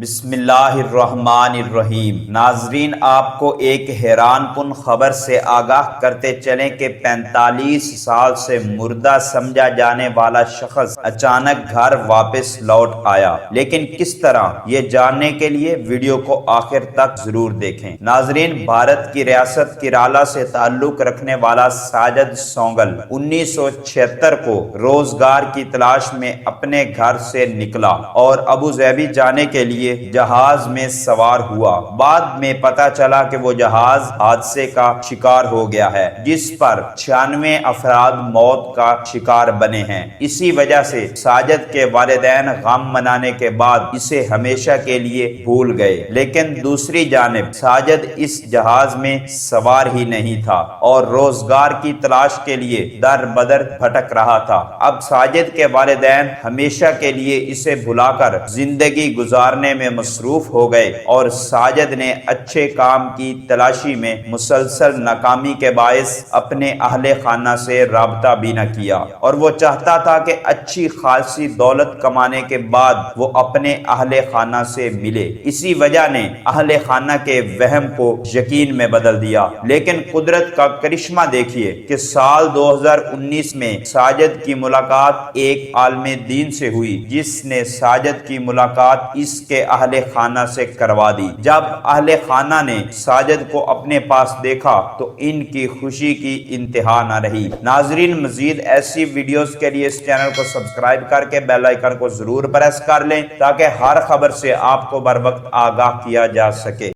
بسم اللہ الرحمن الرحیم۔ ناظرین، آپ کو ایک حیران کن خبر سے آگاہ کرتے چلیں کہ 45 سال سے مردہ سمجھا جانے والا شخص اچانک گھر واپس لوٹ آیا، لیکن کس طرح، یہ جاننے کے لیے ویڈیو کو آخر تک ضرور دیکھیں۔ ناظرین، بھارت کی ریاست کیرالہ سے تعلق رکھنے والا ساجد سونگل 1976 کو روزگار کی تلاش میں اپنے گھر سے نکلا اور ابوظہبی جانے کے لیے جہاز میں سوار ہوا۔ بعد میں پتا چلا کہ وہ جہاز حادثے کا شکار ہو گیا ہے، جس پر 96 افراد موت کا شکار بنے ہیں۔ اسی وجہ سے ساجد کے والدین غم منانے کے بعد اسے ہمیشہ کے لیے بھول گئے، لیکن دوسری جانب ساجد اس جہاز میں سوار ہی نہیں تھا اور روزگار کی تلاش کے لیے در بدر بھٹک رہا تھا۔ اب ساجد کے والدین ہمیشہ کے لیے اسے بھلا کر زندگی گزارنے میں مصروف ہو گئے اور ساجد نے اچھے کام کی تلاشی میں مسلسل ناکامی کے باعث اپنے اہل خانہ سے رابطہ بھی نہ کیا، اور وہ چاہتا تھا کہ اچھی خاصی دولت کمانے کے بعد وہ اپنے اہل خانہ سے ملے۔ اسی وجہ نے اہل خانہ کے وہم کو یقین میں بدل دیا، لیکن قدرت کا کرشمہ دیکھیے کہ سال 2019 میں ساجد کی ملاقات ایک عالم دین سے ہوئی، جس نے ساجد کی ملاقات اس کے اہل خانہ سے کروا دی۔ جب اہل خانہ نے ساجد کو اپنے پاس دیکھا تو ان کی خوشی کی انتہا نہ رہی۔ ناظرین، مزید ایسی ویڈیوز کے لیے اس چینل کو سبسکرائب کر کے بیل آئیکن کو ضرور پریس کر لیں تاکہ ہر خبر سے آپ کو بر وقت آگاہ کیا جا سکے۔